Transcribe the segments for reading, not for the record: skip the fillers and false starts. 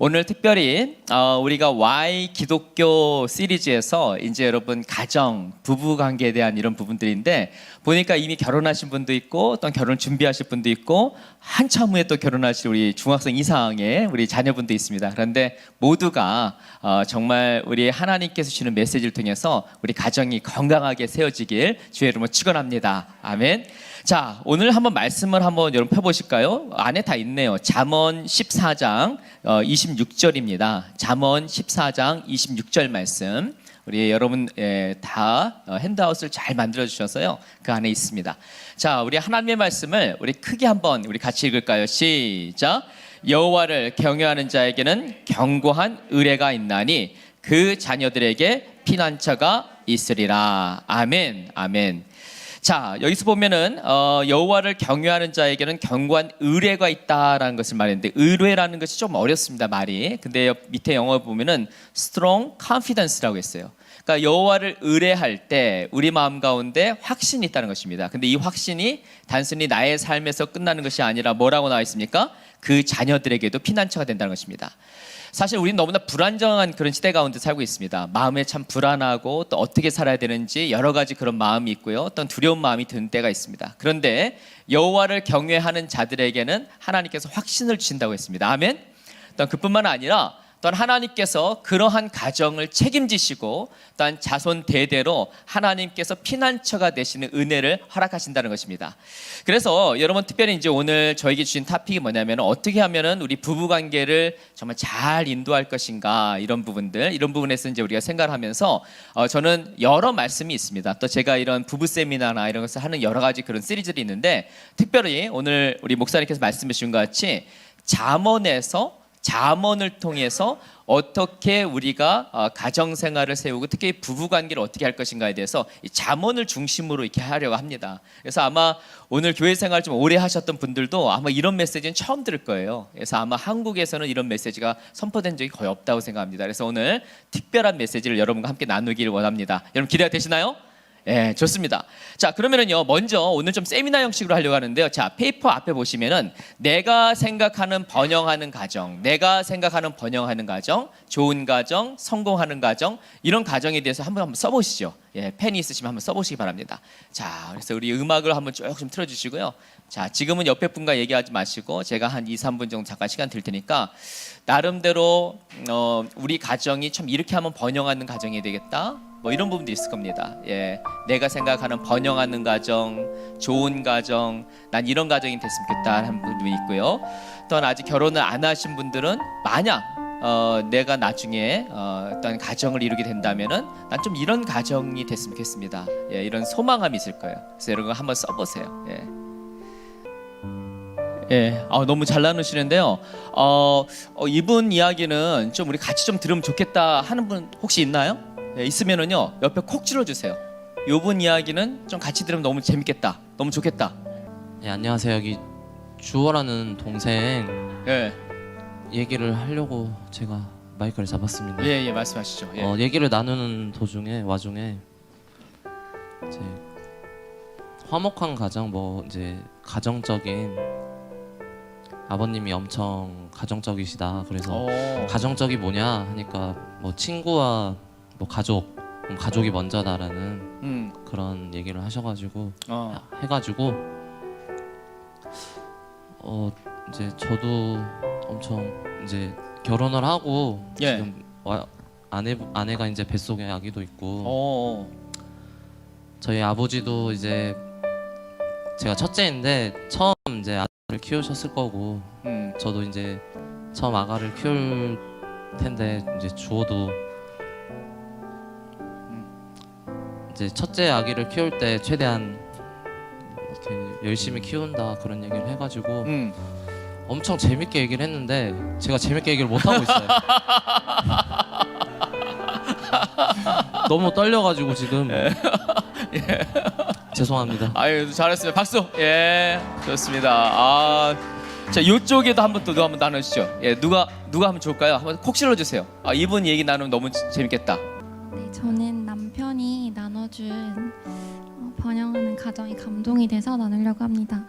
오늘 특별히 우리가 Y 기독교 시리즈에서 이제 여러분 가정, 부부 관계에 대한 이런 부분들인데 보니까 이미 결혼하신 분도 있고 또 결혼 준비하실 분도 있고 한참 후에 또 결혼하실 우리 중학생 이상의 우리 자녀분도 있습니다. 그런데 모두가 정말 우리 하나님께서 주시는 메시지를 통해서 우리 가정이 건강하게 세워지길 주의 이름으로 축원합니다. 아멘. 자, 오늘 한번 말씀을 한번 여러분 펴보실까요? 안에 다 있네요. 잠언 14장 26절입니다. 잠언 14장 26절 말씀. 우리 여러분 다 핸드아웃을 잘 만들어 주셔서요. 그 안에 있습니다. 자, 우리 하나님의 말씀을 우리 크게 한번 우리 같이 읽을까요? 시작. 여호와를 경외하는 자에게는 견고한 의뢰가 있나니 그 자녀들에게 피난처가 있으리라. 아멘. 아멘. 자, 여기서 보면은 여호와를 경외하는 자에게는 견고한 의뢰가 있다라는 것을 말했는데 의뢰라는 것이 좀 어렵습니다, 말이. 근데 밑에 영어 보면은 strong confidence라고 했어요. 그러니까 여호와를 의뢰할 때 우리 마음 가운데 확신이 있다는 것입니다. 근데 이 확신이 단순히 나의 삶에서 끝나는 것이 아니라 뭐라고 나와 있습니까? 그 자녀들에게도 피난처가 된다는 것입니다. 사실 우리는 너무나 불안정한 그런 시대 가운데 살고 있습니다. 마음에 참 불안하고 또 어떻게 살아야 되는지 여러 가지 그런 마음이 있고요. 어떤 두려운 마음이 드는 때가 있습니다. 그런데 여호와를 경외하는 자들에게는 하나님께서 확신을 주신다고 했습니다. 아멘. 또 그뿐만 아니라 또한 하나님께서 그러한 가정을 책임지시고 또한 자손 대대로 하나님께서 피난처가 되시는 은혜를 허락하신다는 것입니다. 그래서 여러분 특별히 이제 오늘 저에게 주신 토픽이 뭐냐면 어떻게 하면은 우리 부부 관계를 정말 잘 인도할 것인가 이런 부분들 이런 부분에서 이제 우리가 생각을 하면서 저는 여러 말씀이 있습니다. 또 제가 이런 부부 세미나나 이런 것을 하는 여러 가지 그런 시리즈들이 있는데 특별히 오늘 우리 목사님께서 말씀해 주신 것 같이 잠언을 통해서 어떻게 우리가 가정생활을 세우고 특히 부부관계를 어떻게 할 것인가에 대해서 이 잠언을 중심으로 이렇게 하려고 합니다. 그래서 아마 오늘 교회생활 좀 오래 하셨던 분들도 아마 이런 메시지는 처음 들을 거예요. 그래서 아마 한국에서는 이런 메시지가 선포된 적이 거의 없다고 생각합니다. 그래서 오늘 특별한 메시지를 여러분과 함께 나누기를 원합니다. 여러분 기대가 되시나요? 네, 좋습니다. 자, 그러면은요, 먼저 오늘 좀 세미나 형식으로 하려고 하는데요. 자, 페이퍼 앞에 보시면은 내가 생각하는 번영하는 가정, 좋은 가정, 성공하는 가정, 이런 가정에 대해서 한번 써보시죠. 예, 펜이 있으시면 한번 써보시기 바랍니다. 자, 그래서 우리 음악을 한번 쭉 좀 틀어주시고요. 자, 지금은 옆에 분과 얘기하지 마시고 제가 한 2, 3분 정도 잠깐 시간 드릴 테니까 나름대로 우리 가정이 참 이렇게 하면 번영하는 가정이 되겠다. 뭐 이런 부분도 있을 겁니다. 예, 내가 생각하는 번영하는 가정, 좋은 가정, 난 이런 가정이 됐으면 좋겠다 하는 분도 있고요. 또한 아직 결혼을 안 하신 분들은 만약 내가 나중에 어떤 가정을 이루게 된다면은 난 좀 이런 가정이 됐으면 좋겠습니다. 예, 이런 소망감이 있을 거예요. 그래서 이런 거 한번 써보세요. 예. 예, 너무 잘 나누시는데요. 이분 이야기는 좀 우리 같이 좀 들으면 좋겠다 하는 분 혹시 있나요? 예, 있으면은요 옆에 콕 찔러주세요. 이분 이야기는 좀 같이 들으면 너무 재밌겠다, 너무 좋겠다. 네, 안녕하세요. 여기 주호라는 동생 얘기를 하려고 제가 마이크를 잡았습니다. 예, 말씀하시죠. 예. 얘기를 나누는 와중에 이제 화목한 가정, 뭐 이제 가정적인 아버님이 엄청 가정적이시다. 그래서 가정적이 뭐냐 하니까 뭐 친구와 뭐 가족이 먼저다라는 그런 얘기를 하셔가지고 해가지고 이제 저도 엄청 이제 결혼을 하고 지금 아내가 이제 뱃속에 아기도 있고 저희 아버지도 이제 제가 첫째인데 처음 이제 아들을 키우셨을 거고 저도 이제 처음 아가를 키울 텐데 이제 주호도 이제 첫째 아기를 키울 때 최대한 이렇게 열심히 키운다 그런 얘기를 해가지고 엄청 재밌게 얘기를 했는데 제가 재밌게 얘기를 못 하고 있어요. 너무 떨려가지고 지금 죄송합니다. 아유, 잘했어요. 박수. 예, 좋습니다. 자, 이쪽에도 한번 또 누가 한번 나누시죠. 예, 누가 하면 좋을까요? 한번 콕 실어주세요. 이분 얘기 나누면 너무 재밌겠다. 네, 저는 남편이 나눠준 번영하는 가정이 감동이 돼서 나누려고 합니다.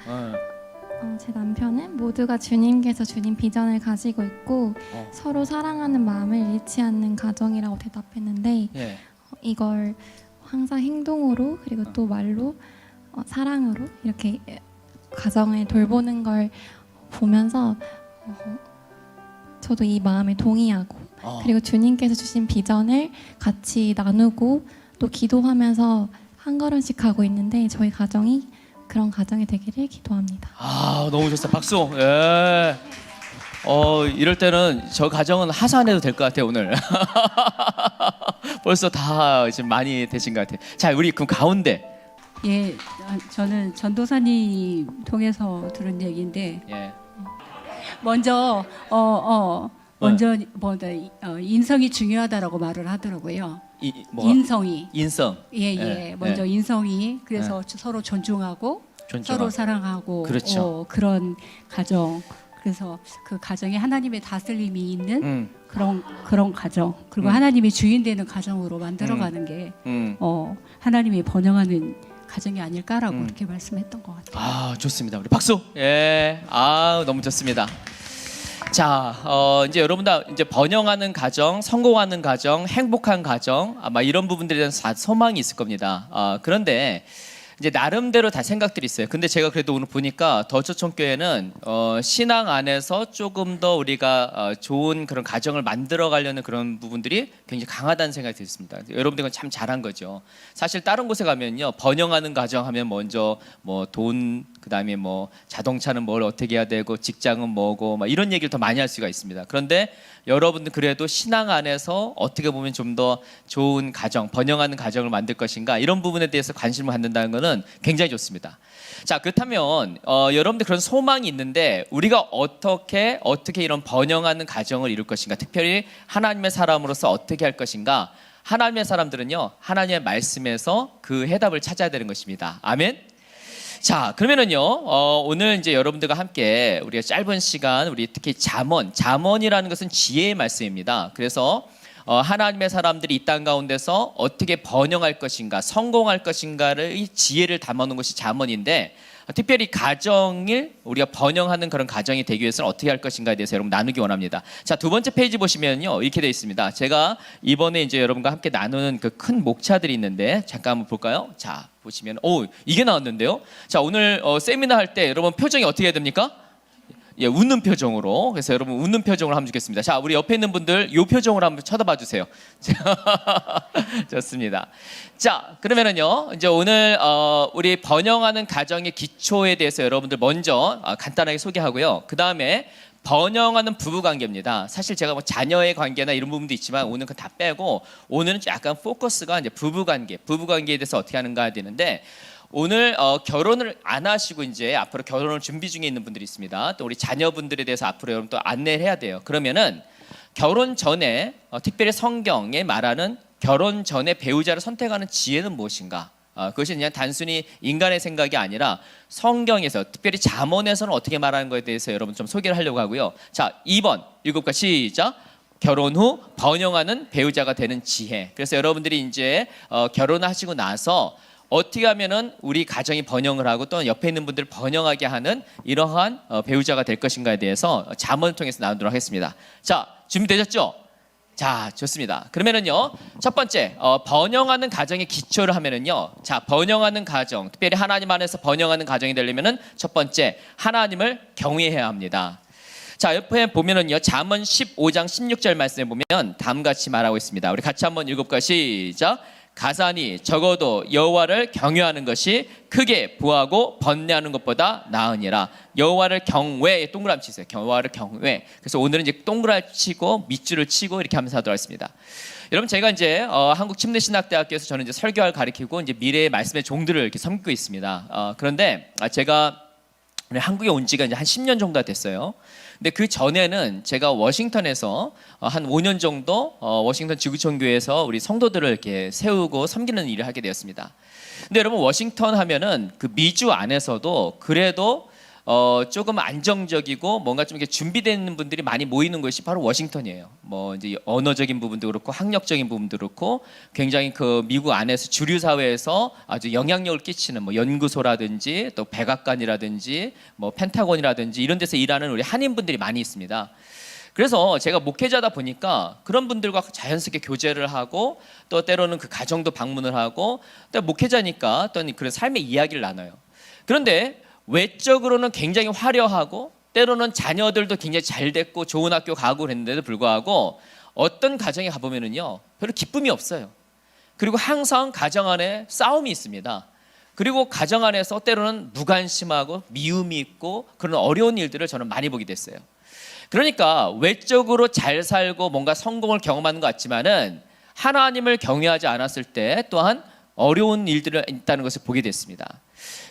제 남편은 모두가 주님께서 주신 비전을 가지고 있고 서로 사랑하는 마음을 잃지 않는 가정이라고 대답했는데 예. 이걸 항상 행동으로 그리고 또 말로 사랑으로 이렇게 가정을 돌보는 걸 보면서 저도 이 마음에 동의하고 그리고 주님께서 주신 비전을 같이 나누고 또 기도하면서 한 걸음씩 가고 있는데 저희 가정이 그런 가정이 되기를 기도합니다. 아, 너무 좋다. 박수. 예. 이럴 때는 저 가정은 하산해도 될 것 같아요, 오늘. 벌써 다 지금 많이 되신 것 같아요. 자, 우리 그 가운데. 예, 저는 전도사님 통해서 들은 얘기인데 예. 먼저 인성이 중요하다라고 말을 하더라고요. 인성이. 인성. 예, 예, 먼저 예. 인성이 그래서 서로 존중하고 서로 사랑하고 그렇죠. 그런 가정. 그래서 그 가정에 하나님의 다스림이 있는 그런 가정 그리고 하나님이 주인 되는 가정으로 만들어가는 게 하나님이 번영하는 가정이 아닐까라고 그렇게 말씀했던 것 같아요. 아, 좋습니다. 우리 박수. 예. 아, 너무 좋습니다. 자, 이제 여러분들 이제 번영하는 가정, 성공하는 가정, 행복한 가정 아마 이런 부분들에 대한 소망이 있을 겁니다. 그런데 이제 나름대로 다 생각들이 있어요. 근데 제가 그래도 오늘 보니까 더초청교회는 신앙 안에서 조금 더 우리가 좋은 그런 가정을 만들어 가려는 그런 부분들이 굉장히 강하다는 생각이 들었습니다. 여러분들은 참 잘한 거죠. 사실 다른 곳에 가면요, 번영하는 가정 하면 먼저 뭐 돈, 그다음에 뭐 자동차는 뭘 어떻게 해야 되고 직장은 뭐고 막 이런 얘기를 더 많이 할 수가 있습니다. 그런데 여러분들 그래도 신앙 안에서 어떻게 보면 좀 더 좋은 가정, 번영하는 가정을 만들 것인가 이런 부분에 대해서 관심을 갖는다는 것은 굉장히 좋습니다. 자, 그렇다면 여러분들 그런 소망이 있는데 우리가 어떻게 이런 번영하는 가정을 이룰 것인가, 특별히 하나님의 사람으로서 어떻게 할 것인가. 하나님의 사람들은요, 하나님의 말씀에서 그 해답을 찾아야 되는 것입니다. 아멘. 자, 그러면은요, 오늘 이제 여러분들과 함께 우리가 짧은 시간, 우리 특히 잠언이라는 것은 지혜의 말씀입니다. 그래서 하나님의 사람들이 이 땅 가운데서 어떻게 번영할 것인가, 성공할 것인가를 이 지혜를 담아놓은 것이 잠언인데, 특별히 가정을 우리가 번영하는 그런 가정이 되기 위해서는 어떻게 할 것인가에 대해서 여러분 나누기 원합니다. 자, 두 번째 페이지 보시면요, 이렇게 되어 있습니다. 제가 이번에 이제 여러분과 함께 나누는 그 큰 목차들이 있는데 잠깐 한번 볼까요? 자, 보시면 이게 나왔는데요. 자, 오늘 세미나 할 때 여러분 표정이 어떻게 해야 됩니까? 예, 웃는 표정으로. 그래서 여러분 웃는 표정으로 하면 좋겠습니다. 자, 우리 옆에 있는 분들 이 표정으로 한번 쳐다봐 주세요. 좋습니다. 자, 그러면은요, 이제 오늘 우리 번영하는 가정의 기초에 대해서 여러분들 먼저 간단하게 소개하고요. 그 다음에 번영하는 부부 관계입니다. 사실 제가 뭐 자녀의 관계나 이런 부분도 있지만 오늘 그거 다 빼고 오늘은 약간 포커스가 이제 부부 관계에 대해서 어떻게 하는가 되는데. 오늘 결혼을 안 하시고 이제 앞으로 결혼을 준비 중에 있는 분들이 있습니다. 또 우리 자녀분들에 대해서 앞으로 여러분 또 안내를 해야 돼요. 그러면은 결혼 전에 특별히 성경에 말하는 결혼 전에 배우자를 선택하는 지혜는 무엇인가? 그것이 그냥 단순히 인간의 생각이 아니라 성경에서 특별히 잠언에서는 어떻게 말하는 것에 대해서 여러분 좀 소개를 하려고 하고요. 자, 2번 읽어볼까? 시작. 결혼 후 번영하는 배우자가 되는 지혜. 그래서 여러분들이 이제 결혼하시고 나서 어떻게 하면은 우리 가정이 번영을 하고 또 옆에 있는 분들을 번영하게 하는 이러한 배우자가 될 것인가에 대해서 잠언을 통해서 나누도록 하겠습니다. 자, 준비되셨죠? 자, 좋습니다. 그러면은요, 첫 번째 번영하는 가정의 기초를 하면은요, 자, 번영하는 가정, 특별히 하나님 안에서 번영하는 가정이 되려면은 첫 번째 하나님을 경외해야 합니다. 자, 옆에 보면은요, 잠언 15장 16절 말씀에 보면 다음과 같이 말하고 있습니다. 우리 같이 한번 읽어볼까요? 시작. 가산이 적어도 여호와를 경외하는 것이 크게 부하고 번뇌하는 것보다 나으니라. 여호와를 경외, 동그라미 치세요. 여호와를 경외. 그래서 오늘은 이제 동그라미 치고 밑줄을 치고 이렇게 하면서 하도록 하겠습니다. 여러분, 제가 이제 한국침례신학대학교에서 저는 이제 설교를 가르치고 이제 미래의 말씀의 종들을 이렇게 섬기고 있습니다. 그런데 제가 한국에 온 지가 이제 한 10년 정도가 됐어요. 근데 그 전에는 제가 워싱턴에서 한 5년 정도 워싱턴 지구촌교회에서 우리 성도들을 이렇게 세우고 섬기는 일을 하게 되었습니다. 근데 여러분, 워싱턴 하면은 그 미주 안에서도 그래도 조금 안정적이고 뭔가 좀 이렇게 준비되는 분들이 많이 모이는 곳이 바로 워싱턴이에요. 뭐 이제 언어적인 부분도 그렇고 학력적인 부분도 그렇고 굉장히 그 미국 안에서 주류 사회에서 아주 영향력을 끼치는 뭐 연구소라든지 또 백악관이라든지 뭐 펜타곤이라든지 이런 데서 일하는 우리 한인분들이 많이 있습니다. 그래서 제가 목회자다 보니까 그런 분들과 자연스럽게 교제를 하고 또 때로는 그 가정도 방문을 하고 또 목회자니까 또 그런 삶의 이야기를 나눠요. 그런데 외적으로는 굉장히 화려하고 때로는 자녀들도 굉장히 잘 됐고 좋은 학교 가고 그랬는데도 불구하고 어떤 가정에 가보면은요 별로 기쁨이 없어요. 그리고 항상 가정 안에 싸움이 있습니다. 그리고 가정 안에서 때로는 무관심하고 미움이 있고 그런 어려운 일들을 저는 많이 보게 됐어요. 그러니까 외적으로 잘 살고 뭔가 성공을 경험하는 것 같지만은 하나님을 경외하지 않았을 때 또한 어려운 일들이 있다는 것을 보게 됐습니다.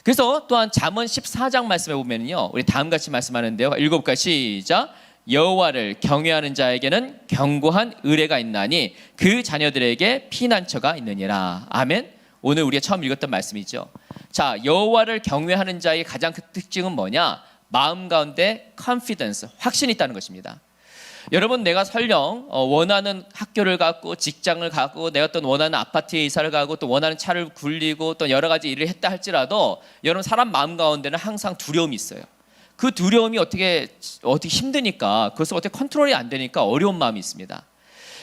그래서 또한 잠언 14장 말씀에 보면요 우리 다음같이 말씀하는데요. 읽어볼까요? 시작. 여호와를 경외하는 자에게는 견고한 의뢰가 있나니 그 자녀들에게 피난처가 있느니라. 아멘. 오늘 우리가 처음 읽었던 말씀이죠. 자, 여호와를 경외하는 자의 가장 큰 특징은 뭐냐? 마음 가운데 confidence, 확신이 있다는 것입니다. 여러분, 내가 설령 원하는 학교를 갖고 직장을 갖고 내가 또 원하는 아파트에 이사를 가고 또 원하는 차를 굴리고 또 여러 가지 일을 했다 할지라도 여러분 사람 마음 가운데는 항상 두려움이 있어요. 그 두려움이 어떻게 힘드니까 그것을 어떻게 컨트롤이 안 되니까 어려운 마음이 있습니다.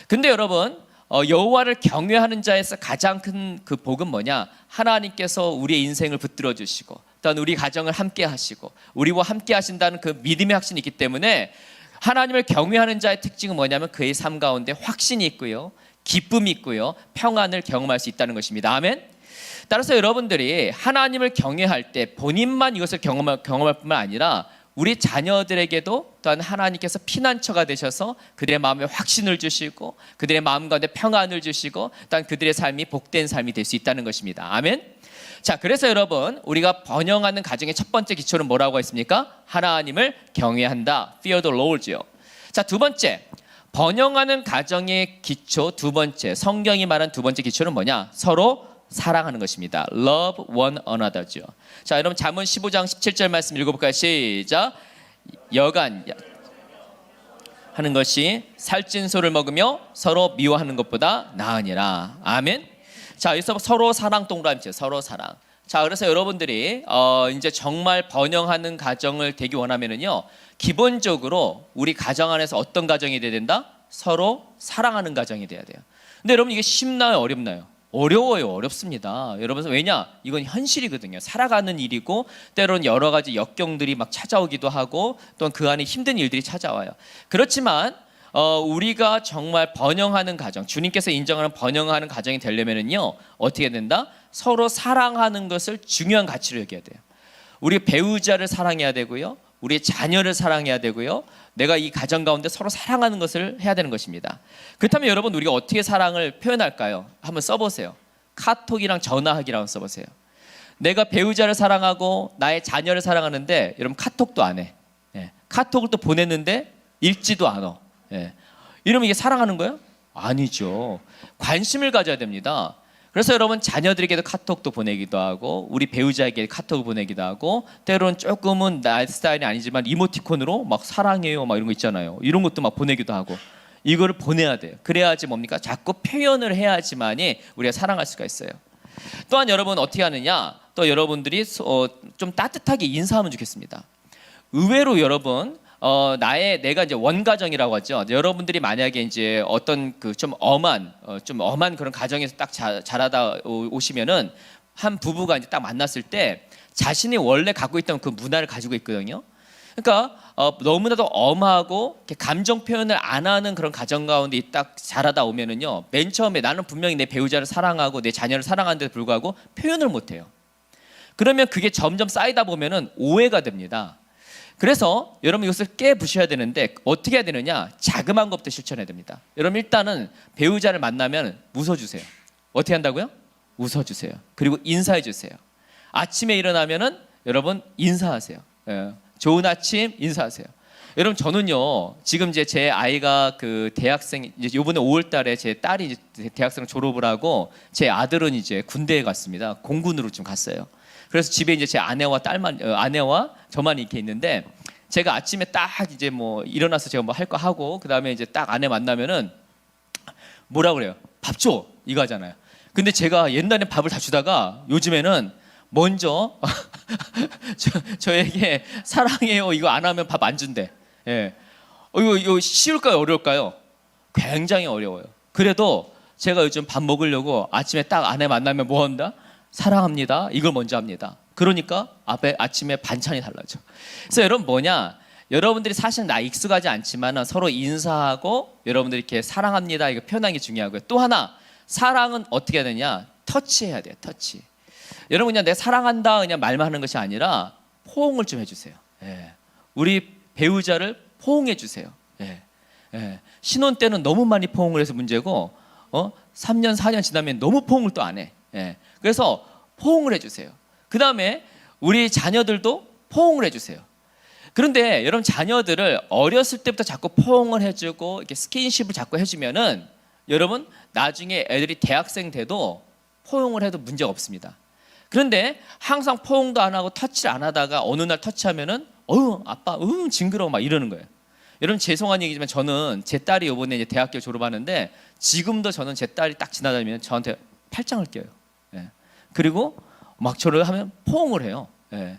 근데 여러분 여호와를 경외하는 자에서 가장 큰 그 복은 뭐냐? 하나님께서 우리의 인생을 붙들어 주시고 또한 우리 가정을 함께 하시고 우리와 함께 하신다는 그 믿음의 확신이 있기 때문에 하나님을 경외하는 자의 특징은 뭐냐면 그의 삶 가운데 확신이 있고요, 기쁨이 있고요, 평안을 경험할 수 있다는 것입니다. 아멘. 따라서 여러분들이 하나님을 경외할 때 본인만 이것을 경험할 뿐만 아니라 우리 자녀들에게도 또한 하나님께서 피난처가 되셔서 그들의 마음에 확신을 주시고 그들의 마음 가운데 평안을 주시고 또한 그들의 삶이 복된 삶이 될 수 있다는 것입니다. 아멘. 자, 그래서 여러분 우리가 번영하는 가정의 첫 번째 기초는 뭐라고 했습니까? 하나님을 경외한다. Fear the Lord죠. 자, 두 번째 번영하는 가정의 기초 두 번째 성경이 말한 두 번째 기초는 뭐냐? 서로 사랑하는 것입니다. Love one another죠. 자, 여러분 잠언 15장 17절 말씀 읽어볼까요? 시작. 여간 하는 것이 살찐 소를 먹으며 서로 미워하는 것보다 나으니라. 아멘. 자, 여기서 서로 사랑 동그라미 서로 사랑. 자, 그래서 여러분들이 이제 정말 번영하는 가정을 되기 원하면은요 기본적으로 우리 가정 안에서 어떤 가정이 돼야 된다? 서로 사랑하는 가정이 돼야 돼요. 근데 여러분 이게 쉽나요? 어렵나요? 어려워요. 어렵습니다. 여러분 왜냐? 이건 현실이거든요. 살아가는 일이고 때로는 여러 가지 역경들이 막 찾아오기도 하고 또한 그 안에 힘든 일들이 찾아와요. 그렇지만 우리가 정말 번영하는 가정, 주님께서 인정하는 번영하는 가정이 되려면은요 어떻게 된다? 서로 사랑하는 것을 중요한 가치로 여겨야 돼요. 우리 배우자를 사랑해야 되고요, 우리의 자녀를 사랑해야 되고요, 내가 이 가정 가운데 서로 사랑하는 것을 해야 되는 것입니다. 그렇다면 여러분 우리가 어떻게 사랑을 표현할까요? 한번 써보세요. 카톡이랑 전화하기랑 한번 써보세요. 내가 배우자를 사랑하고 나의 자녀를 사랑하는데 여러분 카톡도 안 해. 카톡을 또 보냈는데 읽지도 않아. 이러면 이게 사랑하는 거예요? 아니죠. 관심을 가져야 됩니다. 그래서 여러분 자녀들에게도 카톡도 보내기도 하고 우리 배우자에게 카톡을 보내기도 하고 때로는 조금은 나 스타일이 아니지만 이모티콘으로 막 사랑해요 막 이런 거 있잖아요. 이런 것도 막 보내기도 하고 이거를 보내야 돼요. 그래야지 뭡니까? 자꾸 표현을 해야지만이 우리가 사랑할 수가 있어요. 또한 여러분 어떻게 하느냐? 또 여러분들이 좀 따뜻하게 인사하면 좋겠습니다. 의외로 여러분 내가 이제 원가정이라고 하죠. 여러분들이 만약에 이제 어떤 그 좀 엄한 그런 가정에서 딱 자라다 오시면은 한 부부가 이제 딱 만났을 때 자신이 원래 갖고 있던 그 문화를 가지고 있거든요. 그러니까 너무나도 엄하고 감정 표현을 안 하는 그런 가정 가운데 딱 자라다 오면은요, 맨 처음에 나는 분명히 내 배우자를 사랑하고 내 자녀를 사랑하는데도 불구하고 표현을 못 해요. 그러면 그게 점점 쌓이다 보면은 오해가 됩니다. 그래서 여러분 이것을 깨부셔야 되는데 어떻게 해야 되느냐? 자그마한 것부터 실천해야 됩니다. 여러분 일단은 배우자를 만나면 웃어주세요. 어떻게 한다고요? 웃어주세요. 그리고 인사해주세요. 아침에 일어나면은 여러분 인사하세요. 좋은 아침 인사하세요. 여러분 저는요 지금 이제 제 아이가 그 대학생 이제 이번에 5월달에 제 딸이 이제 대학생 졸업을 하고 제 아들은 이제 군대에 갔습니다. 공군으로 좀 갔어요. 그래서 집에 이제 제 아내와 아내와 저만 이렇게 있는데 제가 아침에 딱 이제 뭐 일어나서 제가 뭐 할 거 하고 그다음에 이제 딱 아내 만나면은 뭐라 그래요? 밥 줘 이거 하잖아요. 근데 제가 옛날에 밥을 다 주다가 요즘에는 먼저 저에게 사랑해요 이거 안 하면 밥 안 준대. 예. 이거 쉬울까요 어려울까요? 굉장히 어려워요. 그래도 제가 요즘 밥 먹으려고 아침에 딱 아내 만나면 뭐 한다? 사랑합니다. 이걸 먼저 합니다. 그러니까 아침에 반찬이 달라져. 그래서 여러분 뭐냐? 여러분들이 사실 나 익숙하지 않지만 서로 인사하고 여러분들이 이렇게 사랑합니다 이거 표현하는 게 중요하고요. 또 하나 사랑은 어떻게 해야 되냐? 터치해야 돼요. 터치. 여러분 그냥 내가 사랑한다 그냥 말만 하는 것이 아니라 포옹을 좀 해주세요. 예. 우리 배우자를 포옹해 주세요. 예. 예. 신혼 때는 너무 많이 포옹을 해서 문제고 3년 4년 지나면 너무 포옹을 또 안 해. 예. 그래서 포옹을 해주세요. 그 다음에 우리 자녀들도 포옹을 해주세요. 그런데 여러분 자녀들을 어렸을 때부터 자꾸 포옹을 해주고 이렇게 스킨십을 자꾸 해주면은 여러분 나중에 애들이 대학생 돼도 포옹을 해도 문제가 없습니다. 그런데 항상 포옹도 안 하고 터치를 안 하다가 어느 날 터치하면은 아빠 징그러워 막 이러는 거예요. 여러분 죄송한 얘기지만 저는 제 딸이 이번에 이제 대학교 졸업하는데 지금도 저는 제 딸이 딱 지나다니면 저한테 팔짱을 껴요. 예. 그리고 막 저를 하면 포옹을 해요. 예.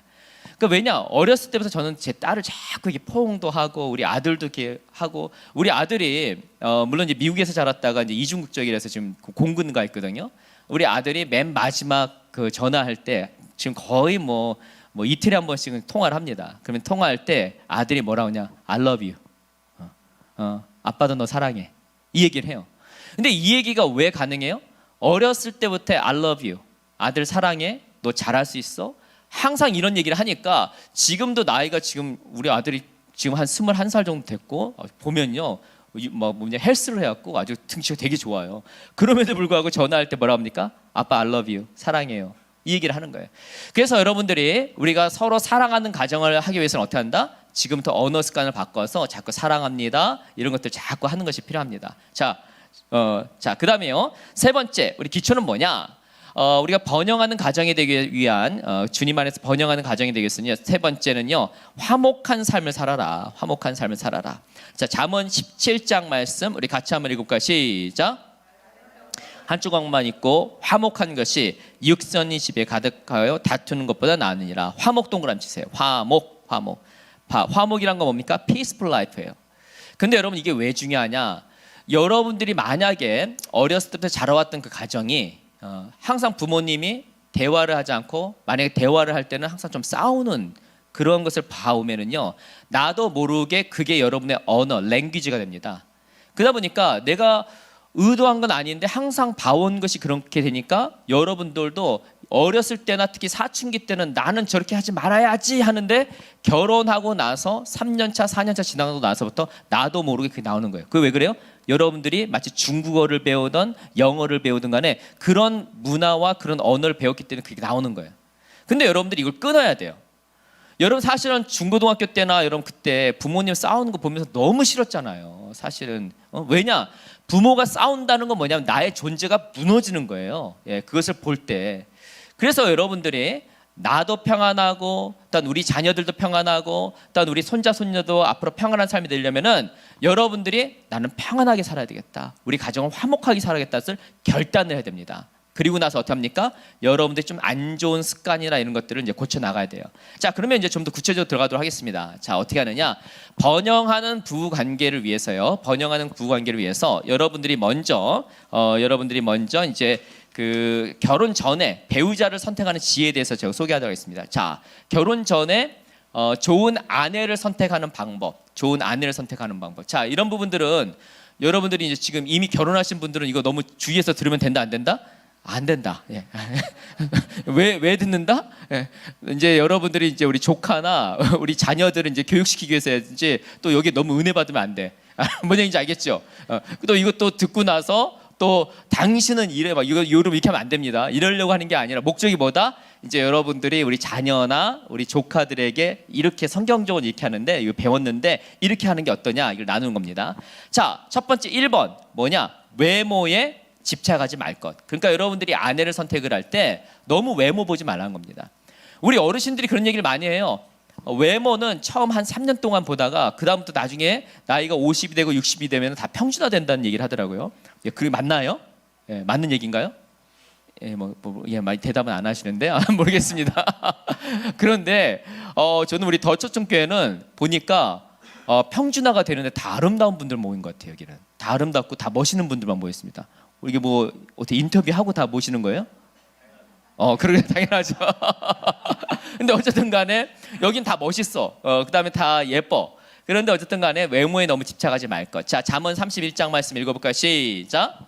그러니까 왜냐 어렸을 때부터 저는 제 딸을 자꾸 이렇게 포옹도 하고 우리 아들도 이렇게 하고 우리 아들이 물론 이제 미국에서 자랐다가 이제 이중국적이라서 지금 공군가 있거든요. 우리 아들이 맨 마지막 그 전화할 때 지금 거의 뭐 이틀에 한 번씩은 통화를 합니다. 그러면 통화할 때 아들이 뭐라고 하냐? I love you. 아빠도 너 사랑해. 이 얘기를 해요. 근데 이 얘기가 왜 가능해요? 어렸을 때부터 I love you. 아들 사랑해. 너 잘할 수 있어. 항상 이런 얘기를 하니까 지금도 나이가 지금 우리 아들이 지금 한 21살 정도 됐고 보면요. 헬스를 해갖고 아주 등치가 되게 좋아요. 그럼에도 불구하고 전화할 때 뭐라 합니까? 아빠 I love you. 사랑해요. 이 얘기를 하는 거예요. 그래서 여러분들이 우리가 서로 사랑하는 가정을 하기 위해서는 어떻게 한다? 지금부터 언어 습관을 바꿔서 자꾸 사랑합니다. 이런 것들 자꾸 하는 것이 필요합니다. 자, 그다음에요. 세 번째, 우리 기초는 뭐냐? 우리가 번영하는 가정이 되기 위한 주님 안에서 번영하는 가정이 되기 위해서는요. 세 번째는요. 화목한 삶을 살아라. 화목한 삶을 살아라. 자, 잠언 17장 말씀 우리 같이 한번 읽을까요? 시작. 한 조각만 있고 화목한 것이 육선이 집에 가득하여 다투는 것보다 나으니라. 화목 동그라미 치세요. 화목이란 건 뭡니까? Peaceful life예요. 근데 여러분 이게 왜 중요하냐? 여러분들이 만약에 어렸을 때부터 자라왔던 그 가정이 항상 부모님이 대화를 하지 않고 만약에 대화를 할 때는 항상 좀 싸우는 그런 것을 봐오면은요 나도 모르게 그게 여러분의 언어, 랭귀지가 됩니다. 그러다 보니까 내가 의도한 건 아닌데 항상 봐온 것이 그렇게 되니까 여러분들도 어렸을 때나 특히 사춘기 때는 나는 저렇게 하지 말아야지 하는데 결혼하고 나서 3년차, 4년차 지나고 나서부터 나도 모르게 그게 나오는 거예요. 그게 왜 그래요? 여러분들이 마치 중국어를 배우던 영어를 배우든 간에 그런 문화와 그런 언어를 배웠기 때문에 그게 나오는 거예요. 근데 여러분들이 이걸 끊어야 돼요. 여러분 사실은 중고등학교 때나 여러분 그때 부모님 싸우는 거 보면서 너무 싫었잖아요. 사실은 왜냐? 부모가 싸운다는 건 뭐냐면 나의 존재가 무너지는 거예요. 예, 그것을 볼 때. 그래서 여러분들이 나도 평안하고 일단 우리 자녀들도 평안하고 일단 우리 손자 손녀도 앞으로 평안한 삶이 되려면은 여러분들이 나는 평안하게 살아야 되겠다. 우리 가정을 화목하게 살아야겠다는 것을 결단을 해야 됩니다. 그리고 나서 어떻게 합니까? 여러분들이 좀 안 좋은 습관이나 이런 것들을 이제 고쳐 나가야 돼요. 자, 그러면 이제 좀 더 구체적으로 들어가도록 하겠습니다. 자, 어떻게 하느냐? 번영하는 부부 관계를 위해서요. 번영하는 부부 관계를 위해서 여러분들이 먼저 이제 그 결혼 전에 배우자를 선택하는 지혜에 대해서 제가 소개하도록 하겠습니다. 자, 결혼 전에 좋은 아내를 선택하는 방법, 좋은 아내를 선택하는 방법. 자, 이런 부분들은 여러분들이 이제 지금 이미 결혼하신 분들은 이거 너무 주의해서 들으면 된다, 안 된다? 안 된다. 예. 왜 듣는다? 예. 이제 여러분들이 이제 우리 조카나 우리 자녀들을 이제 교육시키기 위해서든지 또 여기에 너무 은혜 받으면 안 돼. 뭔 얘기인지 알겠죠? 또 이것도 듣고 나서 또 당신은 이래 막 이거 이렇게 하면 안 됩니다. 이러려고 하는 게 아니라 목적이 뭐다? 이제 여러분들이 우리 자녀나 우리 조카들에게 이렇게 성경적으로 이렇게 하는데 이거 배웠는데 이렇게 하는 게 어떠냐? 이걸 나누는 겁니다. 자, 첫 번째 1번 뭐냐? 외모에 집착하지 말 것. 그러니까 여러분들이 아내를 선택을 할 때 너무 외모 보지 말라는 겁니다. 우리 어르신들이 그런 얘기를 많이 해요. 외모는 처음 한 3년 동안 보다가 그 다음부터 나중에 나이가 50이 되고 60이 되면 다 평준화 된다는 얘기를 하더라고요. 예, 그게 맞나요? 예, 맞는 얘기인가요? 예, 많이 대답은 안 하시는데 모르겠습니다. 그런데 저는 우리 더초청교회는 보니까 평준화가 되는데 다 아름다운 분들 모인 것 같아요. 여기는 다 아름답고 다 멋있는 분들만 모였습니다. 이게 뭐 어떻게 인터뷰하고 다 모시는 거예요? 그러게 당연하죠. 근데 어쨌든 간에 여긴 다 멋있어. 그다음에 다 예뻐. 그런데 어쨌든 간에 외모에 너무 집착하지 말 것. 자, 잠언 31장 말씀 읽어볼까요? 시작.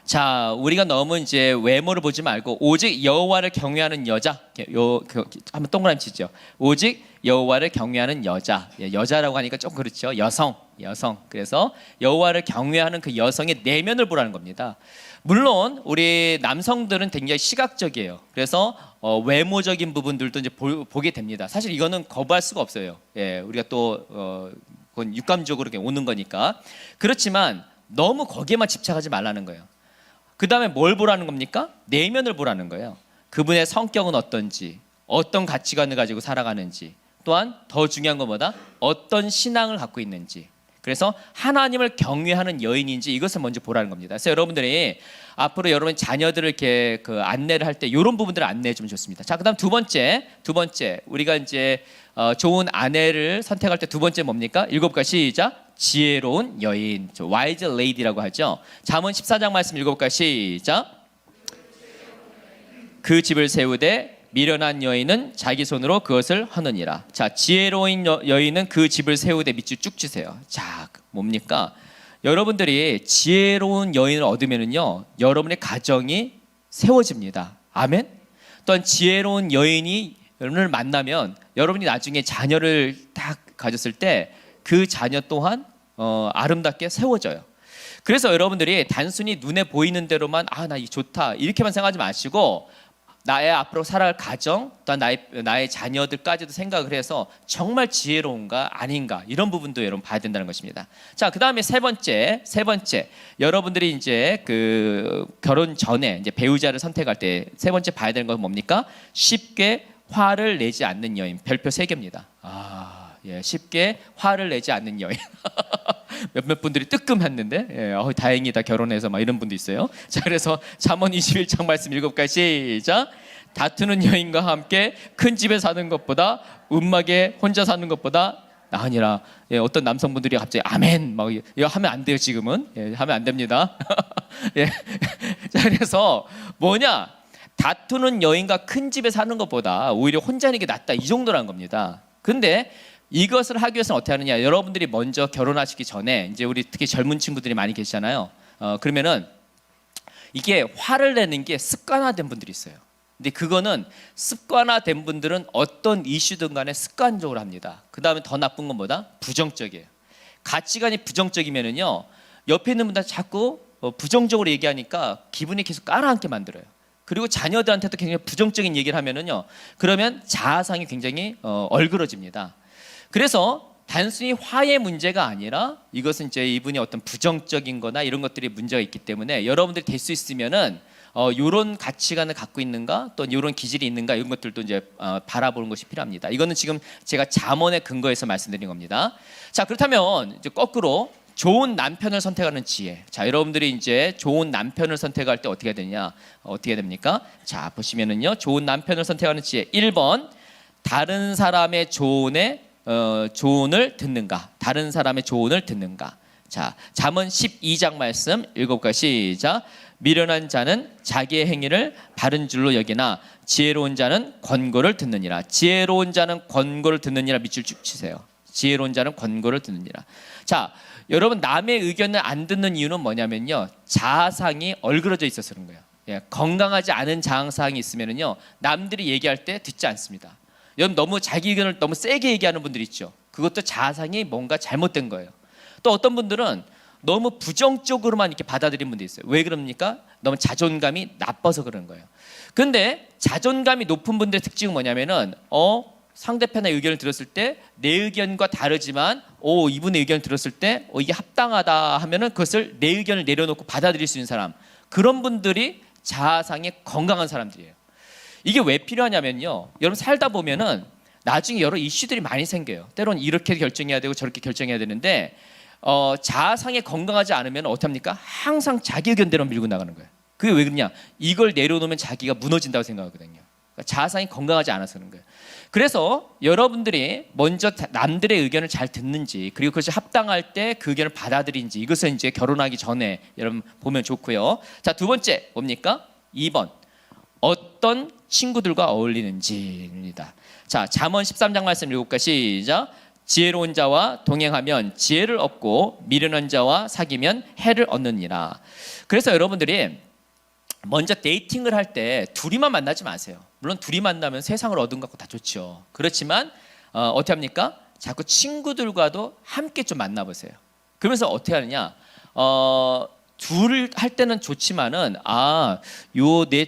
자, 우리가 너무 이제 외모를 보지 말고 오직 여호와를 경외하는 여자. 한번 동그라미 치죠. 오직 여호와를 경외하는 여자. 예, 여자라고 하니까 좀 그렇죠. 여성. 그래서 여호와를 경외하는 그 여성의 내면을 보라는 겁니다. 물론 우리 남성들은 굉장히 시각적이에요. 그래서 외모적인 부분들도 이제 보게 됩니다. 사실 이거는 거부할 수가 없어요. 예, 우리가 또 그건 육감적으로 오는 거니까. 그렇지만 너무 거기에만 집착하지 말라는 거예요. 그 다음에 뭘 보라는 겁니까? 내면을 보라는 거예요. 그분의 성격은 어떤지, 어떤 가치관을 가지고 살아가는지, 또한 더 중요한 것보다 어떤 신앙을 갖고 있는지. 그래서 하나님을 경외하는 여인인지 이것을 먼저 보라는 겁니다. 그래서 여러분들이 앞으로 여러분 자녀들을 이렇게 그 안내를 할 때 이런 부분들을 안내해 주면 좋습니다. 자, 그다음 두 번째 우리가 이제 좋은 아내를 선택할 때 두 번째 뭡니까? 읽어볼까요? 시작. 지혜로운 여인, wise lady라고 하죠. 잠언 14장 말씀 읽어볼까요? 시작. 그 집을 세우되 미련한 여인은 자기 손으로 그것을 하느니라. 자, 지혜로운 여인은 그 집을 세우되 밑줄 쭉 치세요. 자, 뭡니까? 여러분들이 지혜로운 여인을 얻으면은요, 여러분의 가정이 세워집니다. 아멘. 또한 지혜로운 여인을 만나면 여러분이 나중에 자녀를 딱 가졌을 때 그 자녀 또한 아름답게 세워져요. 그래서 여러분들이 단순히 눈에 보이는 대로만 나 이 좋다 이렇게만 생각하지 마시고 나의 앞으로 살아갈 가정 또한 나의 자녀들까지도 생각을 해서 정말 지혜로운가 아닌가 이런 부분도 여러분 봐야 된다는 것입니다. 자, 그다음에 세 번째 여러분들이 이제 그 결혼 전에 이제 배우자를 선택할 때 세 번째 봐야 되는 건 뭡니까? 쉽게 화를 내지 않는 여인. 별표 3개입니다. 예, 쉽게 화를 내지 않는 여인. 몇몇 분들이 뜨끔했는데 다행이다 결혼해서 막 이런 분도 있어요. 자, 그래서 잠언 21장 말씀 읽어볼까요? 시작. 다투는 여인과 함께 큰 집에 사는 것보다 움막에 혼자 사는 것보다 나으니라. 예, 어떤 남성분들이 갑자기 아멘 막 이거 하면 안 돼요. 지금은 하면 안 됩니다. 예. 자, 그래서 뭐냐? 다투는 여인과 큰 집에 사는 것보다 오히려 혼자 있는 게 낫다 이 정도라는 겁니다. 근데 이것을 하기 위해서는 어떻게 하느냐? 여러분들이 먼저 결혼하시기 전에 이제 우리 특히 젊은 친구들이 많이 계시잖아요. 그러면은 이게 화를 내는 게 습관화된 분들이 있어요. 근데 그거는 습관화된 분들은 어떤 이슈든 간에 습관적으로 합니다. 그 다음에 더 나쁜 건 뭐다? 부정적이에요. 가치관이 부정적이면은요, 옆에 있는 분들 자꾸 부정적으로 얘기하니까 기분이 계속 깔아앉게 만들어요. 그리고 자녀들한테도 굉장히 부정적인 얘기를 하면은요, 그러면 자아상이 굉장히 얼그러집니다. 그래서 단순히 화의 문제가 아니라 이것은 이제 이분이 어떤 부정적인 거나 이런 것들이 문제가 있기 때문에 여러분들이 될 수 있으면은 이런 가치관을 갖고 있는가 또 이런 기질이 있는가 이런 것들도 이제 바라보는 것이 필요합니다. 이거는 지금 제가 잠언에 근거해서 말씀드린 겁니다. 자, 그렇다면 이제 거꾸로 좋은 남편을 선택하는 지혜. 자, 여러분들이 이제 좋은 남편을 선택할 때 어떻게 되냐? 어떻게 됩니까? 자, 보시면은요. 좋은 남편을 선택하는 지혜. 1번. 다른 사람의 조언을 듣는가? 다른 사람의 조언을 듣는가? 자, 잠언 12장 말씀 읽어볼까요? 시작. 미련한 자는 자기의 행위를 바른 줄로 여기나 지혜로운 자는 권고를 듣느니라. 지혜로운 자는 권고를 듣느니라. 밑줄 쭉 치세요. 지혜로운 자는 권고를 듣느니라. 자, 여러분 남의 의견을 안 듣는 이유는 뭐냐면요, 자아상이 얼그러져 있어서 그런 거예요. 예, 건강하지 않은 자아상이 있으면은요, 남들이 얘기할 때 듣지 않습니다. 여러분 너무 자기 의견을 너무 세게 얘기하는 분들 있죠. 그것도 자아상이 뭔가 잘못된 거예요. 또 어떤 분들은 너무 부정적으로만 이렇게 받아들이는 분들이 있어요. 왜 그럽니까? 너무 자존감이 나빠서 그런 거예요. 근데 자존감이 높은 분들의 특징은 뭐냐면은 상대편의 의견을 들었을 때 내 의견과 다르지만 이분의 의견을 들었을 때 이게 합당하다 하면은 그것을 내 의견을 내려놓고 받아들일 수 있는 사람, 그런 분들이 자아상이 건강한 사람들이에요. 이게 왜 필요하냐면요, 여러분 살다 보면은 나중에 여러 이슈들이 많이 생겨요. 때로는 이렇게 결정해야 되고 저렇게 결정해야 되는데 자아상이 건강하지 않으면 어떻게 합니까? 항상 자기 의견대로 밀고 나가는 거예요. 그게 왜 그러냐? 이걸 내려놓으면 자기가 무너진다고 생각하거든요. 그러니까 자아상이 건강하지 않아서 그런 거예요. 그래서 여러분들이 먼저 남들의 의견을 잘 듣는지, 그리고 그것이 합당할 때 그 의견을 받아들인지, 이것을 이제 결혼하기 전에 여러분 보면 좋고요. 자, 두 번째 뭡니까? 2번. 어떤 친구들과 어울리는지입니다. 자, 잠언 13장 말씀 읽어볼까? 시작. 지혜로운 자와 동행하면 지혜를 얻고 미련한 자와 사귀면 해를 얻느니라. 그래서 여러분들이 먼저 데이팅을 할 때 둘이만 만나지 마세요. 물론 둘이 만나면 세상을 얻은 것 같고 다 좋죠. 그렇지만 어떻게 합니까? 자꾸 친구들과도 함께 좀 만나보세요. 그러면서 어떻게 하느냐? 둘을 할 때는 좋지만은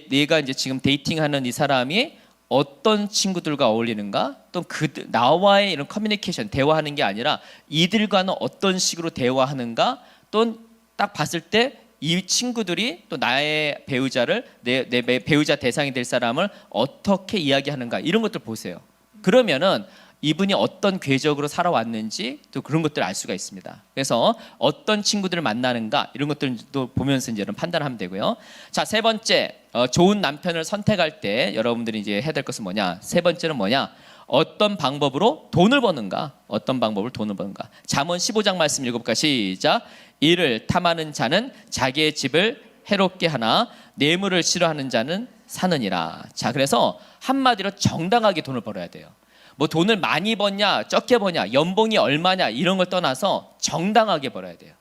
내가 이제 지금 데이팅하는 이 사람이 어떤 친구들과 어울리는가? 또 나와의 이런 커뮤니케이션, 대화하는 게 아니라 이들과는 어떤 식으로 대화하는가? 또 딱 봤을 때 이 친구들이 또 나의 배우자를 내 배우자 대상이 될 사람을 어떻게 이야기하는가, 이런 것들 보세요. 그러면은 이분이 어떤 궤적으로 살아왔는지 또 그런 것들을 알 수가 있습니다. 그래서 어떤 친구들을 만나는가, 이런 것들도 보면서 이제 판단하면 되고요. 자, 세 번째, 좋은 남편을 선택할 때 여러분들이 이제 해야 될 것은 뭐냐? 세 번째는 뭐냐? 어떤 방법으로 돈을 버는가? 어떤 방법으로 돈을 버는가? 잠언 15장 말씀 읽어볼까? 시작. 이를 탐하는 자는 자기의 집을 해롭게 하나 뇌물을 싫어하는 자는 사느니라. 자, 그래서 한마디로 정당하게 돈을 벌어야 돼요. 뭐 돈을 많이 버냐 적게 버냐 연봉이 얼마냐 이런 걸 떠나서 정당하게 벌어야 돼요.